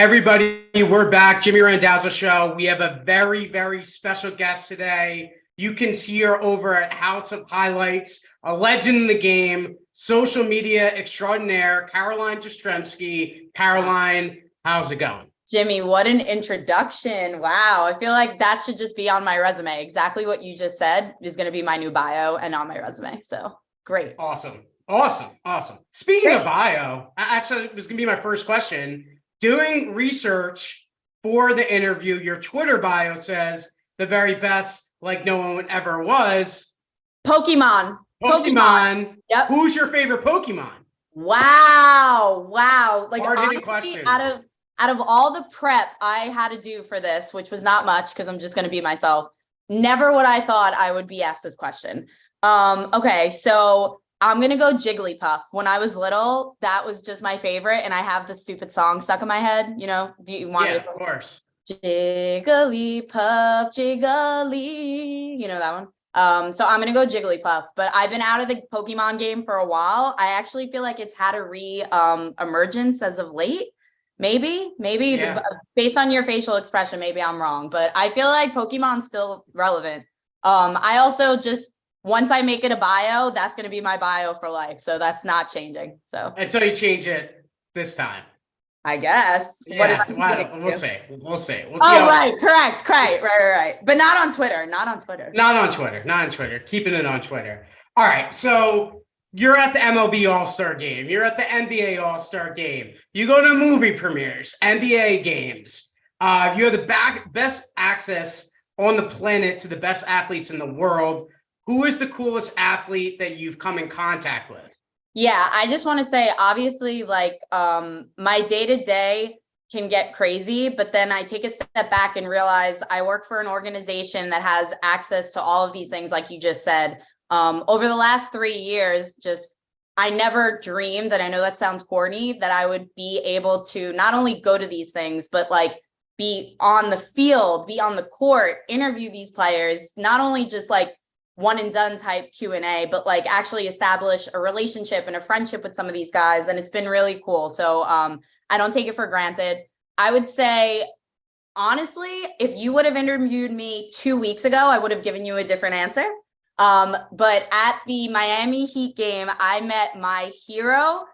Everybody, we're back. Jimmy Randazzo Show. We have a very, very special guest today. You can see her over at House of Highlights, a legend in the game, social media extraordinaire, Caroline Jamstremski. Caroline, how's it going? Jimmy, what an introduction. Wow. I feel like that should just be on my resume. Exactly what you just said is going to be my new bio and on my resume. So great. Awesome. Speaking of bio, actually, it was going to be my first question. Doing research for the interview, your Twitter bio says the very best, like no one ever was. Pokemon. Yep. Who's your favorite Pokemon? Wow. Like hard-hitting questions. Out of all the prep I had to do for this, which was not much because I'm just going to be myself, never would I thought I would be asked this question. Okay, so I'm going to go Jigglypuff. When I was little, that was just my favorite. And I have the stupid song stuck in my head. You know, do you want me to? Of course. Jigglypuff, Jiggly. You know that one? So I'm going to go Jigglypuff. But I've been out of the Pokemon game for a while. I actually feel like it's had a emergence as of late. Maybe based on your facial expression, maybe I'm wrong. But I feel like Pokemon's still relevant. I also just, once I make it a bio, that's going to be my bio for life. So that's not changing. So until you change it this time, I guess. Yeah, we'll see. We'll see. Right. Correct. Right. But not on Twitter. Not on Twitter. Keeping it on Twitter. All right. So you're at the MLB All-Star Game. You're at the NBA All-Star Game. You go to movie premieres, NBA games. You have the best access on the planet to the best athletes in the world. Who is the coolest athlete that you've come in contact with? Yeah, I just want to say, obviously, like my day-to-day can get crazy, but then I take a step back and realize I work for an organization that has access to all of these things, like you just said. Over the last 3 years, I never dreamed, and I know that sounds corny, that I would be able to not only go to these things, but like be on the field, be on the court, interview these players, not only just like one and done type Q&A, but like actually establish a relationship and a friendship with some of these guys. And it's been really cool. So I don't take it for granted. I would say, honestly, if you would have interviewed me 2 weeks ago, I would have given you a different answer. But at the Miami Heat game, I met my hero,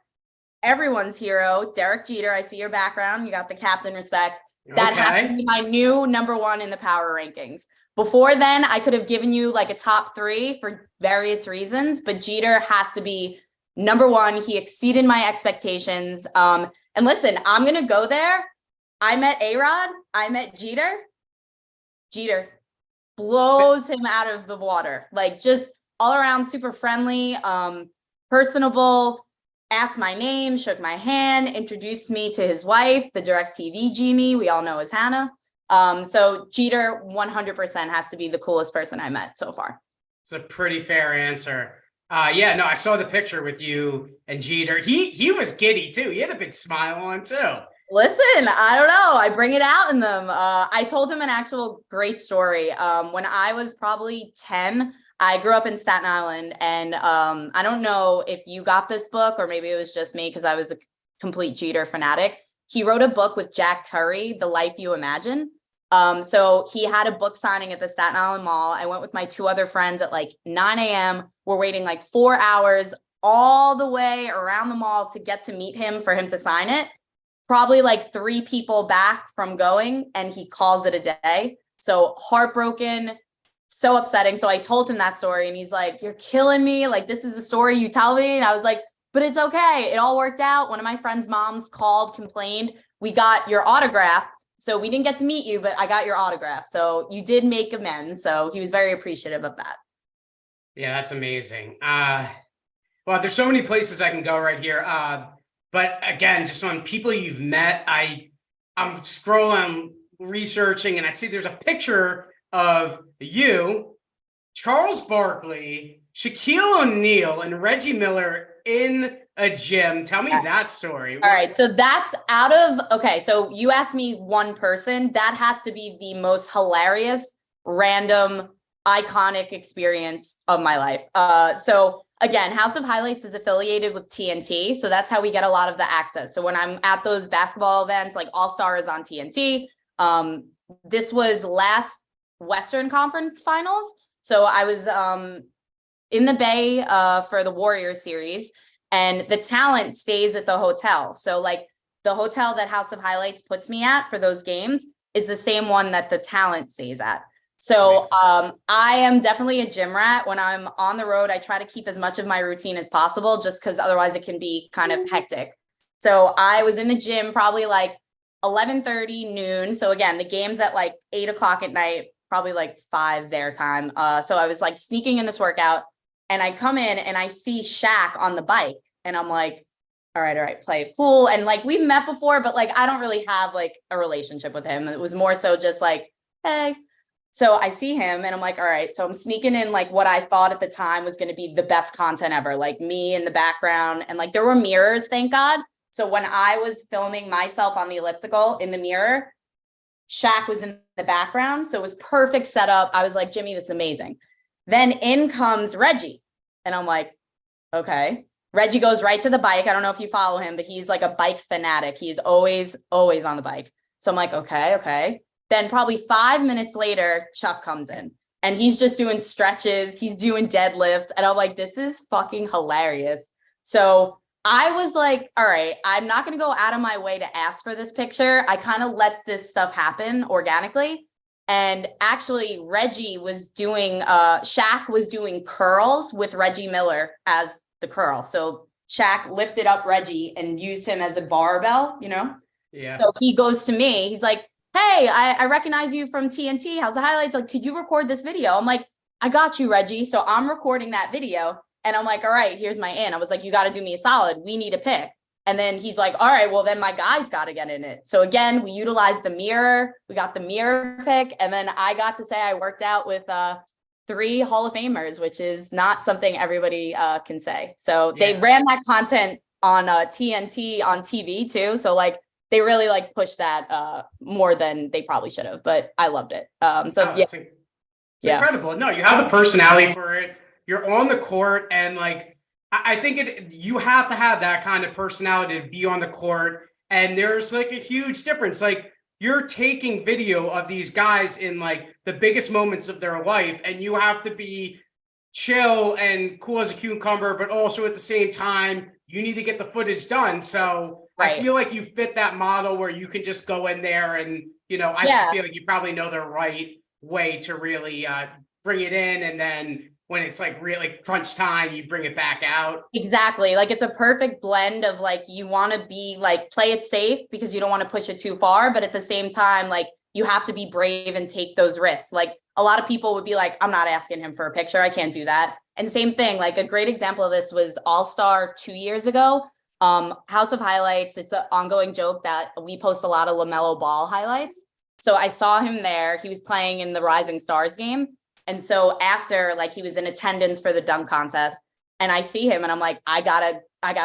everyone's hero, Derek Jeter. I see your background. You got the captain respect. That has to be my new #1 in the power rankings. Before then, I could have given you like a top 3 for various reasons, but Jeter has to be #1. He exceeded my expectations. And listen, I'm going to go there. I met A-Rod. I met Jeter. Jeter blows him out of the water. Like just all around super friendly, personable, asked my name, shook my hand, introduced me to his wife, the DirecTV genie we all know as Hannah. So Jeter 100% has to be the coolest person I met so far. It's a pretty fair answer. I saw the picture with you and Jeter. He was giddy too. He had a big smile on too. Listen, I don't know. I bring it out in them. I told him an actual great story. When I was probably 10, I grew up in Staten Island, and I don't know if you got this book or maybe it was just me because I was a complete Jeter fanatic. He wrote a book with Jack Curry, The Life You Imagine. So he had a book signing at the Staten Island Mall. I went with my 2 other friends at like 9 a.m. We're waiting like 4 hours all the way around the mall to get to meet him for him to sign it. Probably like 3 people back from going, and he calls it a day. So heartbroken, so upsetting. So I told him that story, and he's like, "You're killing me. Like, this is a story you tell me." And I was like, "But it's okay. It all worked out." One of my friend's moms called, complained. We got your autograph. So we didn't get to meet you, but I got your autograph. So you did make amends. So he was very appreciative of that. Yeah, that's amazing. Well, there's so many places I can go right here. But again, just on people you've met, I'm scrolling, researching, and I see there's a picture of you, Charles Barkley, Shaquille O'Neal, and Reggie Miller in a gym. Tell me that story. All right. So that's so you asked me one person. That has to be the most hilarious, random, iconic experience of my life. So again, House of Highlights is affiliated with TNT. So that's how we get a lot of the access. So when I'm at those basketball events, like All Star is on TNT. This was last Western Conference Finals. So I was in the Bay for the Warriors series, and the talent stays at the hotel. So like the hotel that House of Highlights puts me at for those games is the same one that the talent stays at. So I am definitely a gym rat. When I'm on the road, I try to keep as much of my routine as possible, just because otherwise it can be kind of hectic. So I was in the gym probably like 11:30 noon. So again, the game's at like 8 o'clock at night, probably like 5 their time. So I was like sneaking in this workout, and I come in and I see Shaq on the bike, and I'm like, all right, play it cool. And like we've met before, but like I don't really have like a relationship with him. It was more so just like, hey. So I see him and I'm like, all right. So I'm sneaking in like what I thought at the time was going to be the best content ever, like me in the background. And like there were mirrors, thank God. So when I was filming myself on the elliptical in the mirror, Shaq was in the background. So it was perfect setup. I was like, Jimmy, this is amazing. Then in comes Reggie. And I'm like, okay. Reggie goes right to the bike. I don't know if you follow him, but he's like a bike fanatic. He's always on the bike. So I'm like, okay. Then probably 5 minutes later, Chuck comes in and he's just doing stretches. He's doing deadlifts. And I'm like, this is fucking hilarious. So I was like, all right, I'm not going to go out of my way to ask for this picture. I kind of let this stuff happen organically. And actually Reggie was doing, Shaq was doing curls with Reggie Miller as the curl. So Shaq lifted up Reggie and used him as a barbell, you know? Yeah. So he goes to me, he's like, hey, I recognize you from TNT. How's the highlights? Like, could you record this video? I'm like, I got you, Reggie. So I'm recording that video. And I'm like, all right, here's my in. I was like, you got to do me a solid. We need a pick. And then he's like, all right, well, then my guy's got to get in it. So again, we utilized the mirror. We got the mirror pick. And then I got to say I worked out with 3 Hall of Famers, which is not something everybody can say. So they ran that content on TNT on TV too. So like, they really like pushed that more than they probably should have, but I loved it. It's incredible. No, you have the personality for it. You're on the court, and like I think you have to have that kind of personality to be on the court. And there's like a huge difference. Like you're taking video of these guys in like the biggest moments of their life, and you have to be chill and cool as a cucumber, but also at the same time, you need to get the footage done. So I feel like you fit that model where you can just go in there and, you know, I feel like you probably know the right way to really bring it in. And then when it's like really crunch time, you bring it back out. Exactly. Like it's a perfect blend of like, you want to be like, play it safe because you don't want to push it too far. But at the same time, like you have to be brave and take those risks. Like a lot of people would be like, I'm not asking him for a picture. I can't do that. And same thing, like a great example of this was All-Star 2 years ago. House of Highlights, it's an ongoing joke that we post a lot of LaMelo Ball highlights. So I saw him there. He was playing in the Rising Stars game. And so after, like, he was in attendance for the dunk contest, and I see him and I'm like, I gotta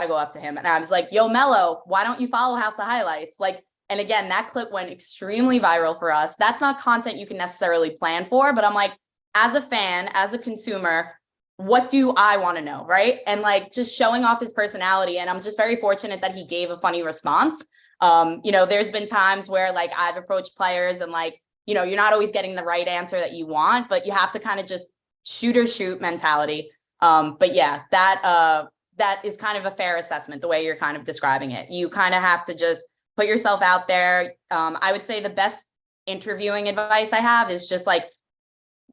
go up to him. And I was like, yo, Mello, why don't you follow House of Highlights? Like, and again, that clip went extremely viral for us. That's not content you can necessarily plan for, but I'm like, as a fan, as a consumer, what do I want to know, right? And like just showing off his personality. And I'm just very fortunate that he gave a funny response. You know, there's been times where like I've approached players and like, you know, you're not always getting the right answer that you want, but you have to kind of just shoot mentality. But yeah, that is kind of a fair assessment, the way you're kind of describing it. You kind of have to just put yourself out there. I would say the best interviewing advice I have is just like,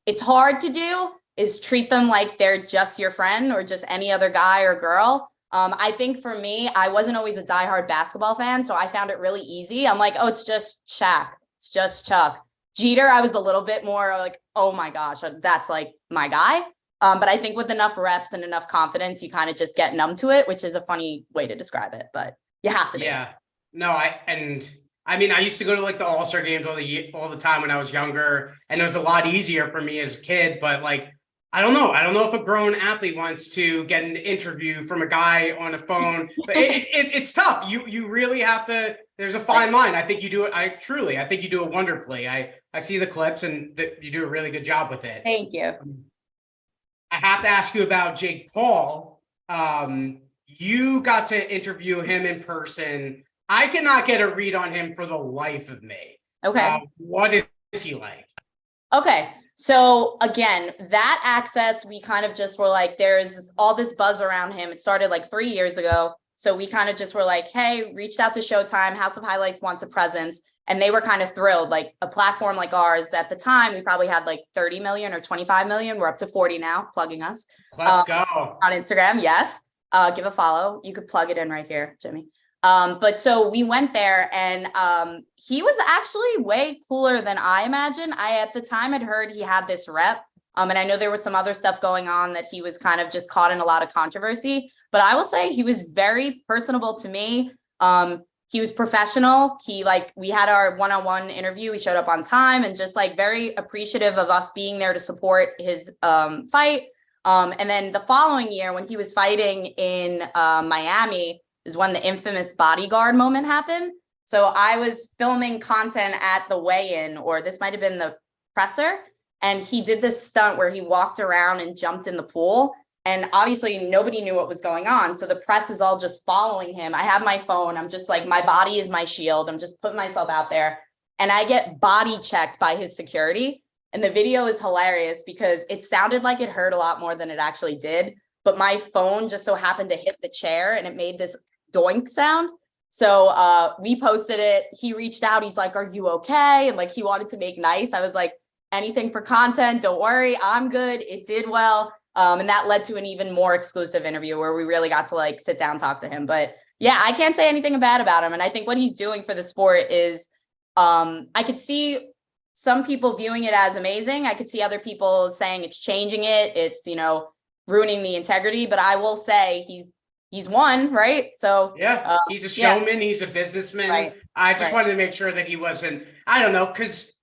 it's hard to do, is treat them like they're just your friend or just any other guy or girl. I think for me, I wasn't always a diehard basketball fan, so I found it really easy. I'm like, oh, it's just Shaq. It's just Chuck. Jeter, I was a little bit more like, oh my gosh, that's like my guy. But I think with enough reps and enough confidence, you kind of just get numb to it, which is a funny way to describe it, but you have to be. Yeah. No, I mean, I used to go to like the All-Star games all the time when I was younger, and it was a lot easier for me as a kid, but like, I don't know if a grown athlete wants to get an interview from a guy on a phone. But it's tough. You really have to. There's a fine line. I think you do it. I think you do it wonderfully. I see the clips and you do a really good job with it. Thank you. I have to ask you about Jake Paul. You got to interview him in person. I cannot get a read on him for the life of me. Okay. What is he like? Okay. So again, that access, we kind of just were like, there's all this buzz around him. It started like 3 years ago. So we kind of just were like, hey, reached out to Showtime, House of Highlights wants a presence. And they were kind of thrilled. Like a platform like ours at the time, we probably had like 30 million or 25 million. We're up to 40 now, plugging us. Let's go. On Instagram. Yes. Give a follow. You could plug it in right here, Jimmy. But so we went there and he was actually way cooler than I imagined. I at the time had heard he had this rep. And I know there was some other stuff going on that he was kind of just caught in a lot of controversy. But I will say he was very personable to me. He was professional. We had our one-on-one interview. He showed up on time and just like very appreciative of us being there to support his fight. And then the following year when he was fighting in Miami is when the infamous bodyguard moment happened. So I was filming content at the weigh-in, or this might have been the presser. And he did this stunt where he walked around and jumped in the pool. And obviously nobody knew what was going on. So the press is all just following him. I have my phone. I'm just like, my body is my shield. I'm just putting myself out there. And I get body checked by his security. And the video is hilarious because it sounded like it hurt a lot more than it actually did. But my phone just so happened to hit the chair and it made this doink sound. So we posted it. He reached out. He's like, are you okay? And like, he wanted to make nice. I was like, anything for content. Don't worry. I'm good. It did well. And that led to an even more exclusive interview where we really got to like sit down, talk to him. But yeah, I can't say anything bad about him. And I think what he's doing for the sport is, I could see some people viewing it as amazing. I could see other people saying it's changing it. It's, ruining the integrity, but I will say he's won, right? So yeah, he's a showman. Yeah. He's a businessman. Right. I just wanted to make sure that he wasn't, I don't know, because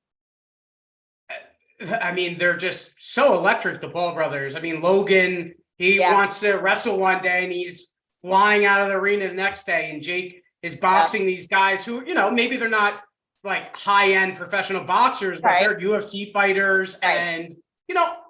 I mean, they're just so electric, the Paul brothers. I mean, Logan, he wants to wrestle one day and he's flying out of the arena the next day. And Jake is boxing these guys who, maybe they're not like high-end professional boxers, but they're UFC fighters. And,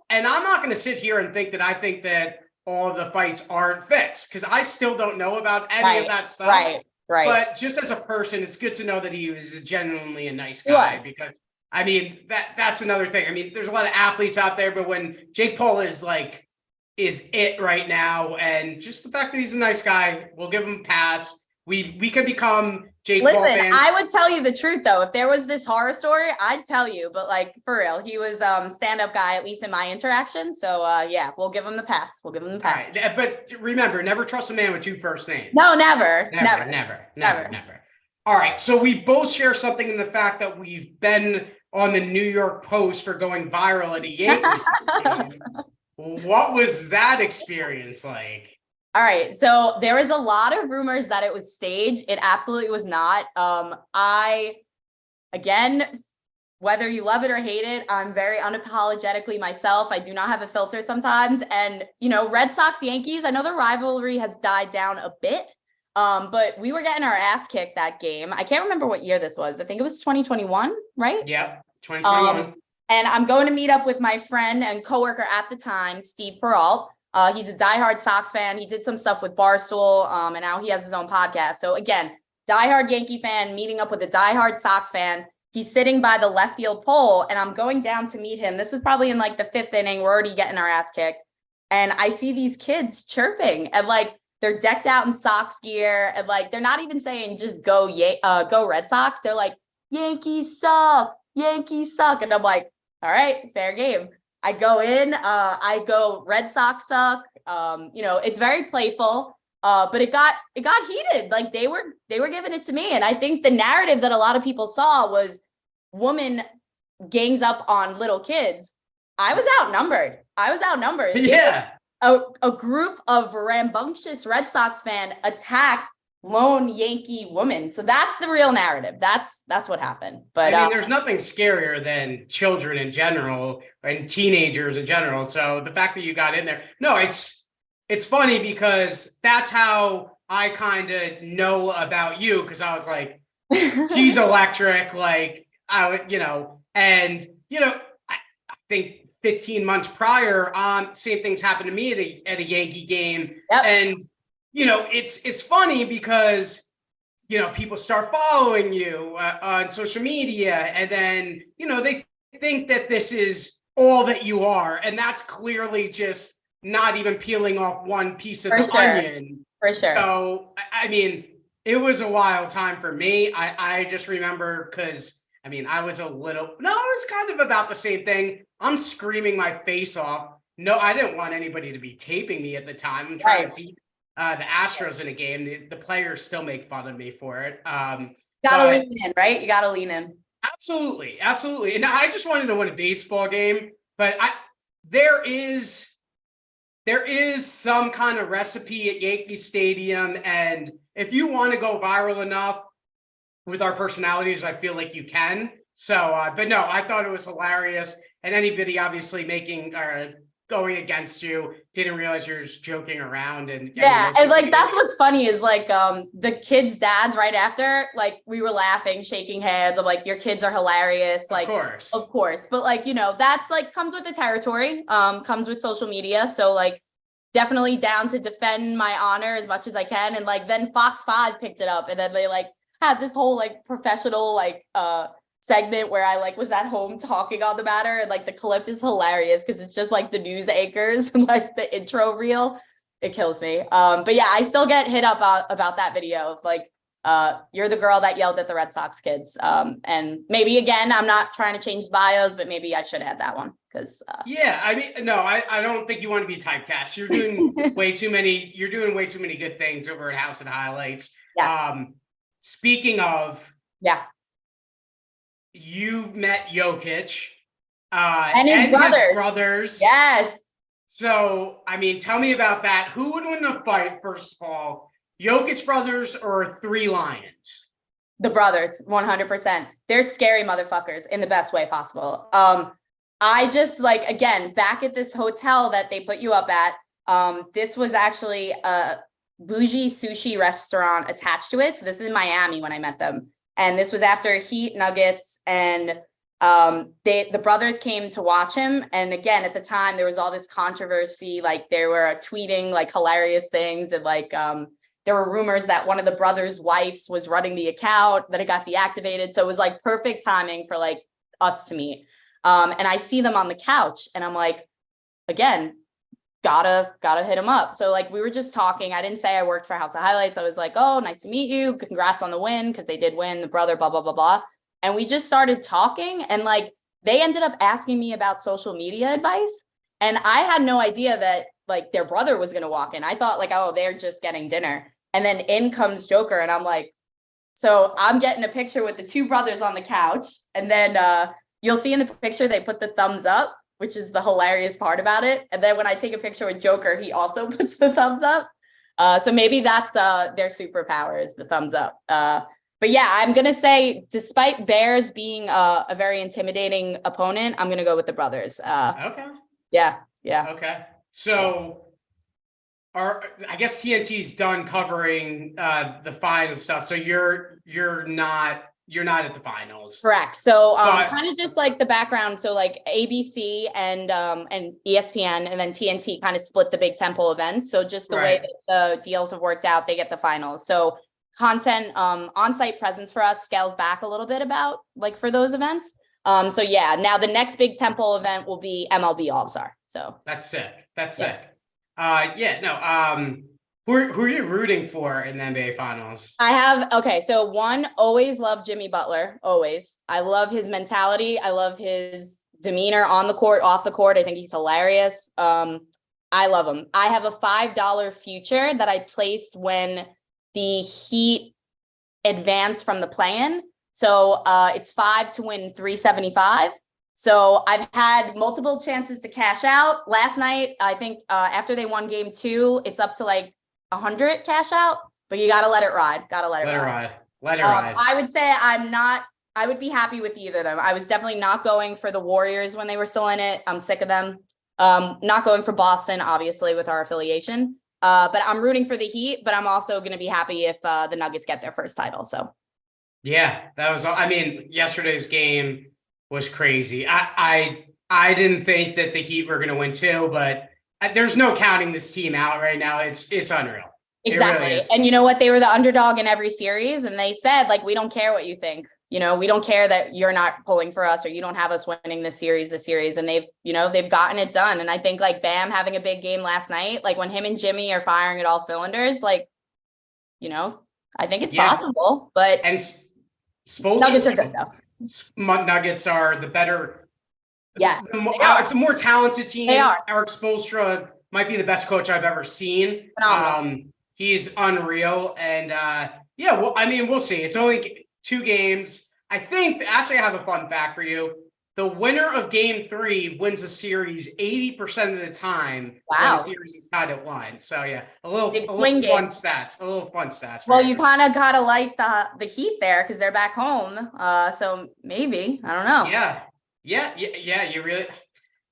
and I'm not going to sit here and think that I think that all of the fights aren't fixed because I still don't know about any of that stuff. Right. But just as a person, it's good to know that he was genuinely a nice guy because I mean, that's another thing. I mean, there's a lot of athletes out there, but when Jake Paul is it right now, and just the fact that he's a nice guy, we'll give him a pass. We can become Jake Paul fans. Listen, I would tell you the truth though. If there was this horror story, I'd tell you. But like for real, he was stand-up guy, at least in my interaction. So yeah, we'll give him the pass. We'll give him the pass. Right. But remember, never trust a man with two first names. No, never. All right. So we both share something in the fact that we've been on the New York Post for going viral at a Yankees game. What was that experience like? All right. So there was a lot of rumors that it was staged. It absolutely was not. Again, whether you love it or hate it, I'm very unapologetically myself. I do not have a filter sometimes. And, Red Sox, Yankees, I know the rivalry has died down a bit. But we were getting our ass kicked that game. I can't remember what year this was. I think it was 2021, right? Yeah, 2021. And I'm going to meet up with my friend and coworker at the time, Steve Peralt. He's a diehard Sox fan. He did some stuff with Barstool, and now he has his own podcast. So again, diehard Yankee fan, meeting up with a diehard Sox fan. He's sitting by the left field pole, and I'm going down to meet him. This was probably in like the 5th inning. We're already getting our ass kicked. And I see these kids chirping and they're decked out in Sox gear, and they're not even saying just go Red Sox. They're like, Yankees suck, Yankees suck. And I'm like, all right, fair game. I go in, I go Red Sox suck. It's very playful, but it got heated. They were giving it to me. And I think the narrative that a lot of people saw was woman gangs up on little kids. I was outnumbered. Yeah. A group of rambunctious Red Sox fan attack lone Yankee woman. So that's the real narrative. That's what happened. But I mean, there's nothing scarier than children in general and teenagers in general. So the fact that you got in there, no, it's funny because that's how I kind of know about you. Cause I was like, he's electric. I think 15 months prior, same things happened to me at a Yankee game. Yep. And, it's funny because, people start following you on social media, and then, they think that this is all that you are. And that's clearly just not even peeling off one piece of the onion. For sure. So, I mean, it was a wild time for me. I just remember because, I was it was kind of about the same thing. I'm screaming my face off. No, I didn't want anybody to be taping me at the time. I'm trying to beat the Astros in a game. The players still make fun of me for it. Gotta lean in, right? You gotta lean in. Absolutely. Absolutely. And I just wanted to win a baseball game, but there is some kind of recipe at Yankee Stadium. And if you want to go viral enough with our personalities, I feel like you can. So, but no, I thought it was hilarious. And anybody obviously going against you didn't realize you're just joking around. And and like that's what's funny is like the kids' dads right after, like we were laughing, shaking hands. I'm like, your kids are hilarious. Like, of course. But like, that's like comes with the territory, comes with social media. So like definitely down to defend my honor as much as I can. And like then Fox 5 picked it up, and then they like had this whole like professional like segment where I like was at home talking on the matter, and like the clip is hilarious because it's just like the news anchors and like the intro reel. It kills me. But yeah, I still get hit up about that video of like you're the girl that yelled at the Red Sox kids. And maybe again, I'm not trying to change bios, but maybe I should add that one because no, I don't think you want to be typecast. You're doing way too many good things over at House and Highlights. Yes. Speaking of, you met Jokic and his brothers. Yes. So, tell me about that. Who would win the fight, first of all? Jokic brothers or Three Lions? The brothers, 100%. They're scary motherfuckers in the best way possible. I just like, again, back at this hotel that they put you up at, this was actually a bougie sushi restaurant attached to it. So this is in Miami when I met them. And this was after Heat Nuggets, and the brothers came to watch him. And again, at the time, there was all this controversy. Like they were tweeting like hilarious things, and like there were rumors that one of the brothers' wives was running the account, that it got deactivated. So it was like perfect timing for like us to meet. And I see them on the couch, and I'm like, again, gotta hit him up. So like we were just talking. I didn't say I worked for House of Highlights. I was like, oh, nice to meet you. Congrats on the win, because they did win, the brother, blah, blah, blah, blah. And we just started talking, and like they ended up asking me about social media advice. And I had no idea that like their brother was gonna walk in. I thought like, oh, they're just getting dinner. And then in comes Joker, and I'm like, so I'm getting a picture with the two brothers on the couch. And then you'll see in the picture they put the thumbs up, which is the hilarious part about it. And then when I take a picture with Joker, he also puts the thumbs up. So maybe that's their superpower is the thumbs up. But yeah, I'm going to say, despite Bears being a very intimidating opponent, I'm going to go with the brothers. Okay. Yeah. Okay. So I guess TNT's done covering the final stuff. So you're not at the finals. Correct. So kind of just like the background. So like ABC and ESPN and then TNT kind of split the big temple events. So just the way that the deals have worked out, they get the finals. So content, on-site presence for us scales back a little bit about like for those events. So yeah, now the next big temple event will be MLB All-Star. So that's sick. Sick. Who are you rooting for in the NBA Finals? So one, always love Jimmy Butler, always. I love his mentality. I love his demeanor on the court, off the court. I think he's hilarious. I love him. I have a $5 future that I placed when the Heat advanced from the play-in. So it's 5 to win 375. So I've had multiple chances to cash out. Last night, I think after they won game 2, it's up to like 100 cash out, but you got to let it ride. Let it ride. I would say I would be happy with either of them. I was definitely not going for the Warriors when they were still in it. I'm sick of them. Not going for Boston, obviously, with our affiliation. But I'm rooting for the Heat, but I'm also going to be happy if the Nuggets get their first title. So. Yeah, that was, yesterday's game was crazy. I I didn't think that the Heat were going to win too, but there's no counting this team out right now. It's unreal. Exactly. It really is. And you know what? They were the underdog in every series. And they said, like, we don't care what you think. You know, we don't care that you're not pulling for us or you don't have us winning this series. And they've gotten it done. And I think like Bam having a big game last night, like when him and Jimmy are firing at all cylinders, like, I think it's possible. But and Nuggets are good though. Nuggets are the better. Yes, the more talented team. They are. Eric Spoelstra might be the best coach I've ever seen. He's unreal. And well, I mean, we'll see. It's only 2 games. I think, actually, I have a fun fact for you. The winner of game 3 wins the series 80% of the time. Wow. When the series is tied at 1. So yeah, a little fun stats. Well, you kind of gotta like the Heat there because they're back home. So maybe, I don't know. Yeah.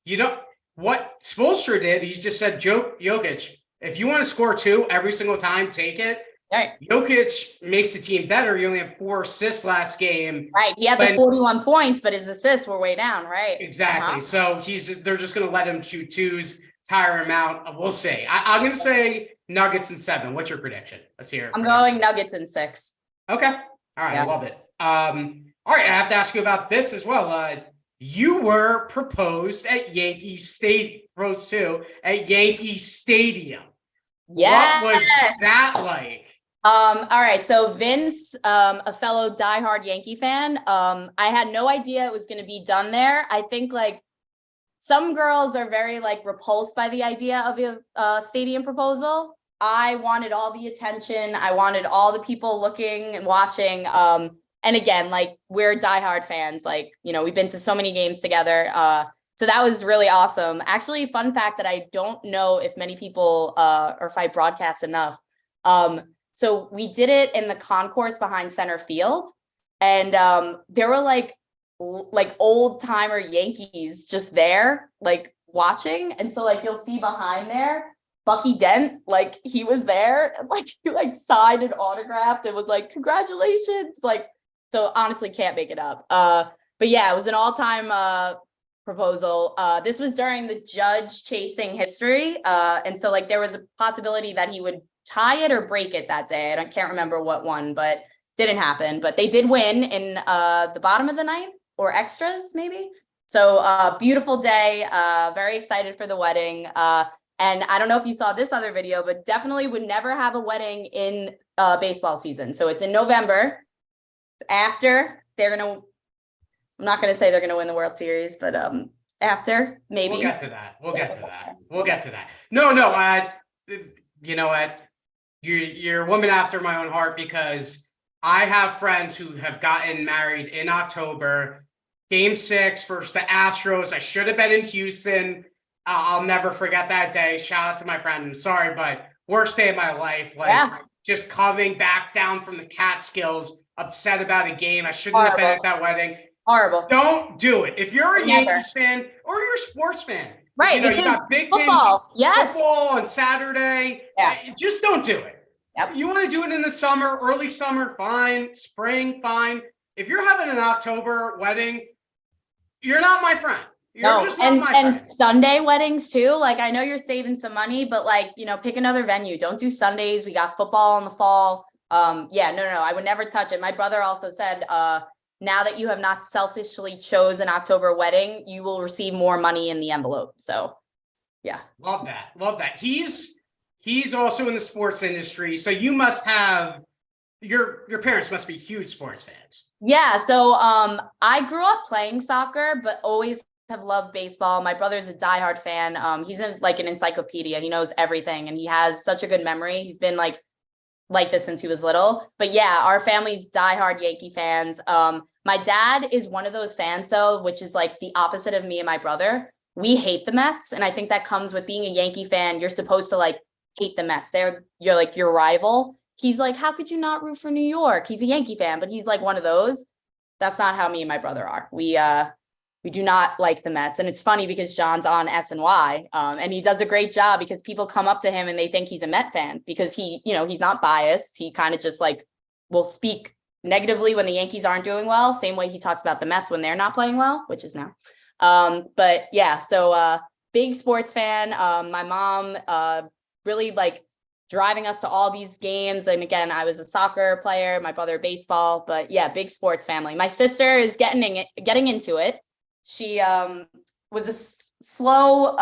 You know what Spoelstra did? He just said, Jokic, if you want to score 2 every single time, take it. Right. Jokic makes the team better. He only had 4 assists last game. Right. He had the 41 points, but his assists were way down. Right. Exactly. So they're just going to let him shoot 2s, tire him out. We'll see. I'm going to say Nuggets in 7. What's your prediction? Let's hear it. I'm going Nuggets in 6. Okay. All right. Yeah. I love it. All right. I have to ask you about this as well. You were proposed at Yankee Stadium. Proposed to at Yankee Stadium. Yeah. What was that like? All right. So Vince, a fellow diehard Yankee fan, I had no idea it was going to be done there. I think like some girls are very like repulsed by the idea of a stadium proposal. I wanted all the attention. I wanted all the people looking and watching. And again, like we're diehard fans, like, we've been to so many games together. So that was really awesome. Actually, fun fact that I don't know if many people, or if I broadcast enough. So we did it in the concourse behind center field, and there were like old timer Yankees just there, like watching. And so like you'll see behind there, Bucky Dent, like he was there, and like he like signed and autographed. It was like, congratulations. Like, so honestly can't make it up. But yeah, it was an all-time proposal. This was during the Judge chasing history. And so like there was a possibility that he would tie it or break it that day. I can't remember what one, but didn't happen. But they did win in the bottom of the 9th or extras maybe. So beautiful day. Very excited for the wedding. And I don't know if you saw this other video, but definitely would never have a wedding in baseball season. So it's in November. After I'm not going to say they're going to win the World Series, but after maybe. We'll get to that. No. You know what? You're a woman after my own heart, because I have friends who have gotten married in October. Game 6 versus the Astros. I should have been in Houston. I'll never forget that day. Shout out to my friend. I'm sorry, but worst day of my life. Just coming back down from the Catskills, upset about a game. I shouldn't have been at that wedding. Horrible. Don't do it. If you're a Yankees fan or you're a sports fan, right? You got Big football. Football on Saturday. Yeah. Just don't do it. Yep. You want to do it in the summer, early summer, fine. Spring, fine. If you're having an October wedding, you're not my friend. You're just not my friend. And Sunday weddings too. Like, I know you're saving some money, but like, pick another venue. Don't do Sundays. We got football in the fall. No. I would never touch it. My brother also said, now that you have not selfishly chose an October wedding, you will receive more money in the envelope. So yeah. Love that. He's also in the sports industry. So you must have, your parents must be huge sports fans. Yeah. So I grew up playing soccer, but always have loved baseball. My brother's a diehard fan. He's like an encyclopedia. He knows everything, and he has such a good memory. He's been like this since he was little. But yeah, our family's diehard Yankee fans. My dad is one of those fans though, which is like the opposite of me and my brother. We hate the Mets, and I think that comes with being a Yankee fan. You're supposed to like hate the Mets. You're like your rival. He's like, how could you not root for New York? He's a Yankee fan, but he's like one of those. That's not how me and my brother are. We do not like the Mets. And it's funny because John's on SNY, and he does a great job because people come up to him and they think he's a Met fan because he's not biased. He kind of just like will speak negatively when the Yankees aren't doing well. Same way he talks about the Mets when they're not playing well, which is now. But yeah, so big sports fan. My mom really like driving us to all these games. And again, I was a soccer player, my brother baseball, but yeah, big sports family. My sister is getting into it. She was a slow,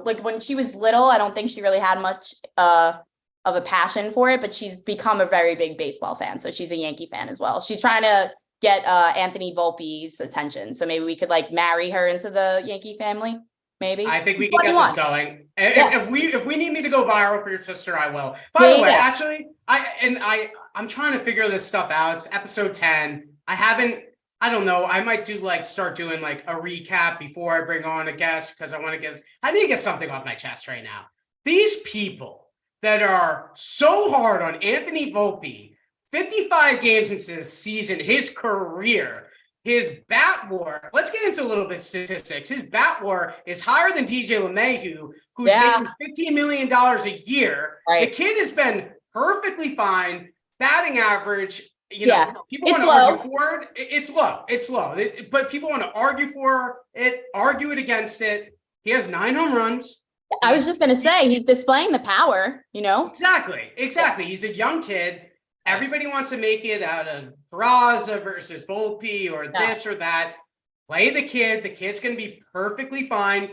like when she was little, I don't think she really had much of a passion for it, but she's become a very big baseball fan. So she's a Yankee fan as well. She's trying to get Anthony Volpe's attention. So maybe we could like marry her into the Yankee family. Maybe. I think we can get this going. If we need me to go viral for your sister, I will. By the way, actually, I'm trying to figure this stuff out. It's episode 10. I don't know. I might start doing like a recap before I bring on a guest because I need to get something off my chest right now. These people that are so hard on Anthony Volpe, 55 games into the season, his career, his bat WAR. Let's get into a little bit of statistics. His bat WAR is higher than DJ LeMahieu, who's making $15 million a year. Right. The kid has been perfectly fine. Batting average, people want to argue for it. It's low. But people want to argue for it, argue it against it. He has 9 home runs. I was just going to say, he's displaying the power, Exactly. Yeah. He's a young kid. Everybody wants to make it out of Peraza versus Volpe or this or that. Play the kid. The kid's going to be perfectly fine.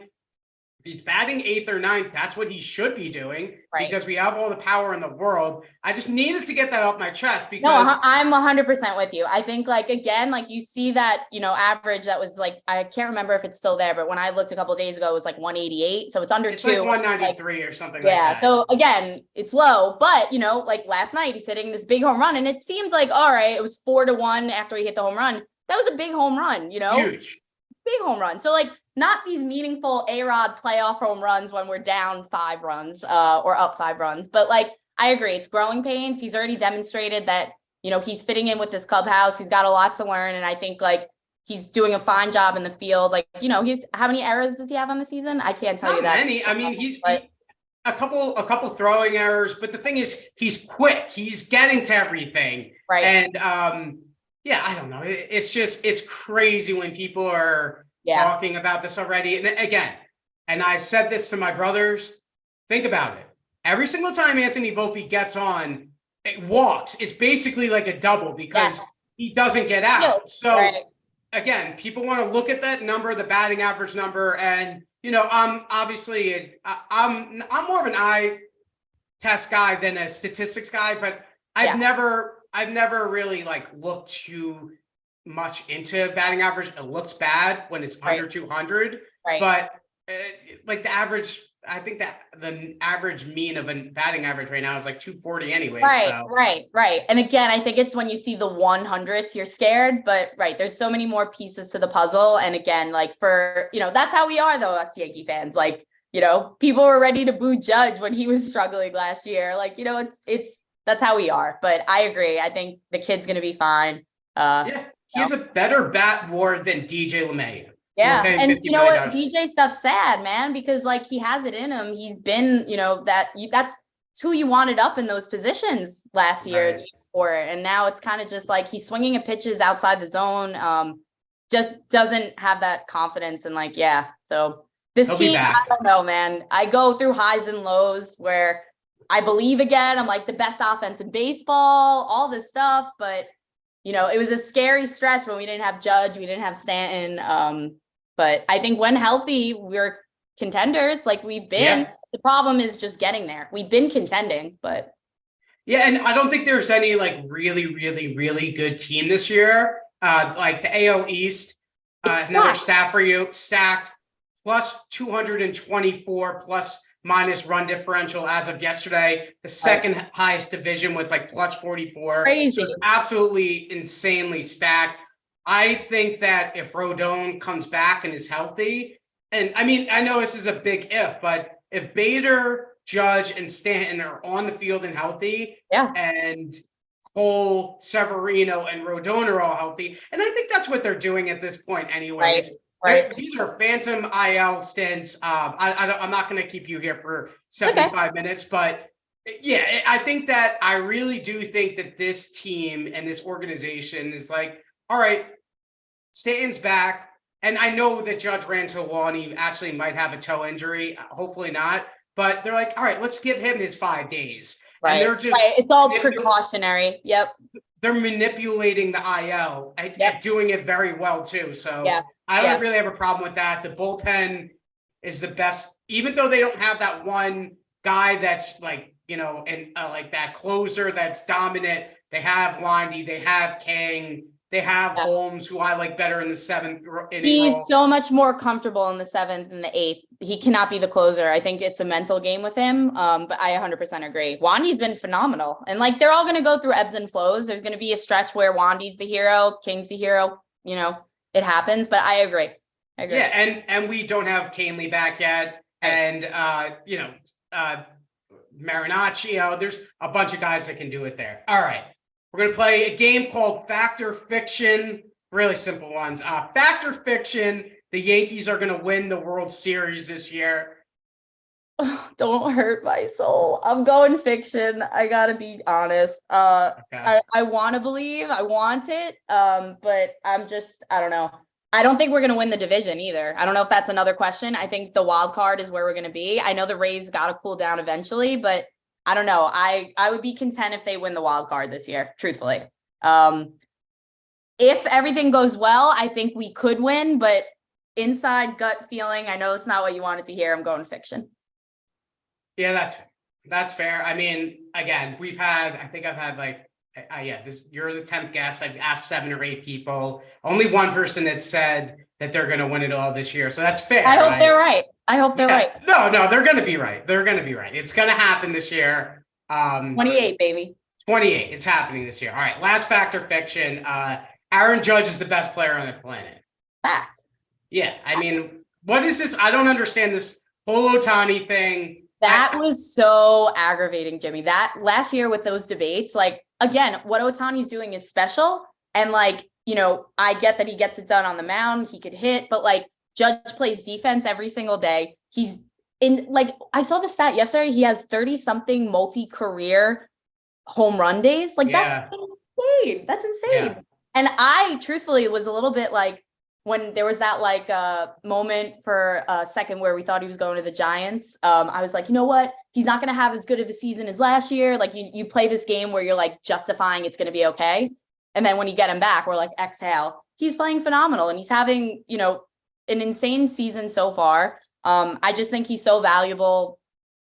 If he's batting 8th or 9th, that's what he should be doing because we have all the power in the world. I just needed to get that off my chest because I'm 100% with you. I think you see that, average that was I can't remember if it's still there, but when I looked a couple of days ago, it was 188. So it's under 2. Like 193 or something like that. Yeah. So again, it's low, but last night he's hitting this big home run and it seems all right, it was 4-1 after he hit the home run. That was a big home run, Huge. Big home run. So not these meaningful A-Rod playoff home runs when we're down 5 runs or up 5 runs. But I agree, it's growing pains. He's already demonstrated that, he's fitting in with this clubhouse. He's got a lot to learn. And I think he's doing a fine job in the field. He's how many errors does he have on the season? I can't tell you that. Many. I mean, he's a couple throwing errors, but the thing is he's quick. He's getting to everything. Right. And I don't know. It's crazy when people are talking about this already. And again, and I said this to my brothers, think about it. Every single time Anthony Volpe gets on, it walks. It's basically like a double because he doesn't get out. Again, people want to look at that number, the batting average number. And, I'm obviously, I'm more of an eye test guy than a statistics guy, but I've never really looked too much into batting average. It looks bad when it's under 200, but the average, I think that the average mean of a batting average right now is 240 anyway. Right. And again, I think it's when you see the 100s, you're scared, but there's so many more pieces to the puzzle. And again, for, that's how we are though, us Yankee fans, people were ready to boo Judge when he was struggling last year. That's how we are, but I agree. I think the kid's going to be fine. He has a better bat WAR than DJ LeMahieu. Yeah. And you know what? DJ stuff's sad, man, because he has it in him. He's been, that's who you wanted up in those positions last year, the year before. And now it's kind of just he's swinging at pitches outside the zone. Just doesn't have that confidence. And so this team, I don't know, man. I go through highs and lows where I believe again, I'm the best offense in baseball, all this stuff. But, it was a scary stretch when we didn't have Judge, we didn't have Stanton. But I think when healthy, we're contenders we've been. Yeah. The problem is just getting there. We've been contending, but. Yeah, and I don't think there's any really, really, really good team this year. The AL East, another stat for you, stacked, plus 224 plus minus run differential as of yesterday. The second highest division was plus 44. Crazy. So it's absolutely insanely stacked. I think that if Rodon comes back and is healthy, and I mean, I know this is a big if, but if Bader, Judge, and Stanton are on the field and healthy, and Cole, Severino, and Rodon are all healthy, and I think that's what they're doing at this point anyways. Right. These are phantom IL stints. I'm not going to keep you here for 75 minutes, but I think that I really do think that this team and this organization is all right, Stanton's back. and I know that Judge ran to a wall and he actually might have a toe injury. Hopefully not. But they're like, all right, let's give him his 5 days. Right. And they're just It's all precautionary. Yep. They're manipulating the IL and doing it very well too. So I don't really have a problem with that. The bullpen is the best, even though they don't have that one guy that's like, and like that closer that's dominant. They have Wandy, they have Kang, they have Holmes, who I like better in the 7th inning. He's so much more comfortable in the 7th and the 8th. He cannot be the closer. I think it's a mental game with him. But I 100% agree. Wandy's been phenomenal. And like, they're all going to go through ebbs and flows. There's going to be a stretch where Wandy's the hero, King's the hero. It happens, but I agree. Yeah. And we don't have Canely back yet. And, Marinaccio, there's a bunch of guys that can do it there. All right. We're going to play a game called Fact or Fiction. Really simple ones. Fact or Fiction, the Yankees are going to win the World Series this year. Don't hurt my soul. I'm going fiction. I got to be honest. I want to believe. I want it. But I don't know. I don't think we're going to win the division either. I don't know if that's another question. I think the wild card is where we're going to be. I know the Rays got to cool down eventually, but I don't know. I would be content if they win the wild card this year, truthfully. If everything goes well, I think we could win, but inside gut feeling, I know it's not what you wanted to hear. I'm going fiction. Yeah, that's fair. I mean, again, I think I've had like, you're the 10th guest. I've asked 7 or 8 people. Only one person that said that they're going to win it all this year. So that's fair. I hope they're right. Right. No, they're going to be right. They're going to be right. It's going to happen this year. 28, baby. 28. It's happening this year. All right. Last fact or fiction. Aaron Judge is the best player on the planet. Fact. Yeah. I mean, what is this? I don't understand this whole Ohtani thing. That was so aggravating, Jimmy. That last year with those debates, like, again, what Ohtani's doing is special. And like, I get that he gets it done on the mound. He could hit, but like Judge plays defense every single day. He's in, like, I saw the stat yesterday. He has 30-something multi-career home run days. Like that's insane. That's insane. Yeah. And I truthfully was a little bit like, when there was that like moment for a second where we thought he was going to the Giants, I was like, you know what? He's not going to have as good of a season as last year. Like you play this game where you're like justifying it's going to be okay. And then when you get him back, we're like, exhale. He's playing phenomenal and he's having, an insane season so far. I just think he's so valuable.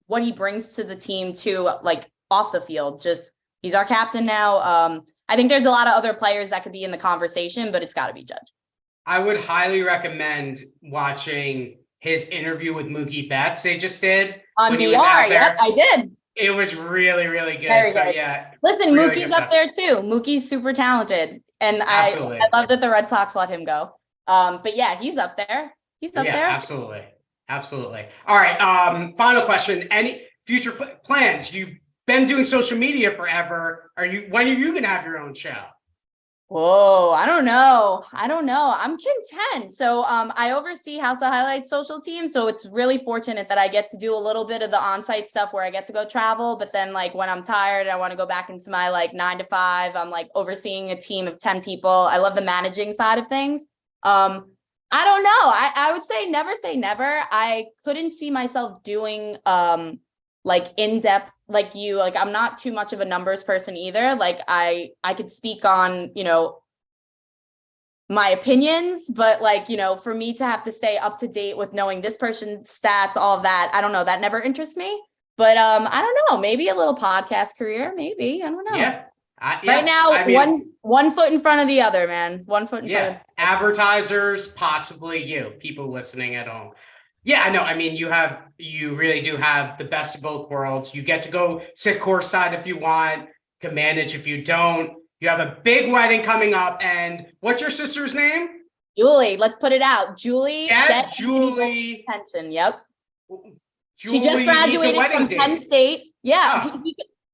What he brings to the team too, like off the field, just he's our captain now. I think there's a lot of other players that could be in the conversation, but it's got to be Judge. I would highly recommend watching his interview with Mookie Betts they just did. On VR, yep, I did. It was really, really good. Very good. Yeah. Listen, really Mookie's up there too. Mookie's super talented. And I love that the Red Sox let him go. But yeah, he's up there. He's up there. Absolutely. Absolutely. All right. Final question. Any future plans? You've been doing social media forever. When are you going to have your own show? Whoa, I don't know. I'm content. So I oversee House of Highlights social team. So it's really fortunate that I get to do a little bit of the on-site stuff where I get to go travel. But then like when I'm tired, I want to go back into my like 9 to 5. I'm like overseeing a team of 10 people. I love the managing side of things. I don't know. I would say never. I couldn't see myself doing like in-depth like you. Like I'm not too much of a numbers person either. Like I could speak on my opinions, but like for me to have to stay up to date with knowing this person's stats, all of that, I don't know, that never interests me. But I don't know, maybe a little podcast career, maybe, I don't know. Right now, one foot in front of the other, man. One foot in front of advertisers, possibly you, people listening at home. Yeah, I know. I mean, you really do have the best of both worlds. You get to go sit courtside if you want, can manage if you don't. You have a big wedding coming up. And what's your sister's name? Julie. Let's put it out. Julie. Yeah, Julie. Attention. Yep. Julie she just graduated from Penn State. Yeah. Oh.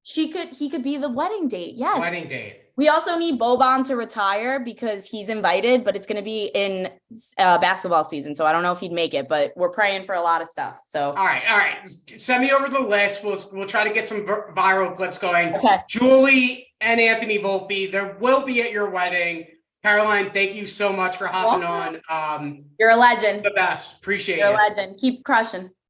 He could be the wedding date. Yes. Wedding date. We also need Boban to retire because he's invited, but it's going to be in basketball season. So I don't know if he'd make it, but we're praying for a lot of stuff. So all right. Send me over the list. We'll try to get some viral clips going. Okay. Julie and Anthony Volpe, there will be at your wedding. Caroline, thank you so much for hopping on. You're a legend. The best. Appreciate You're a you. legend. Keep crushing.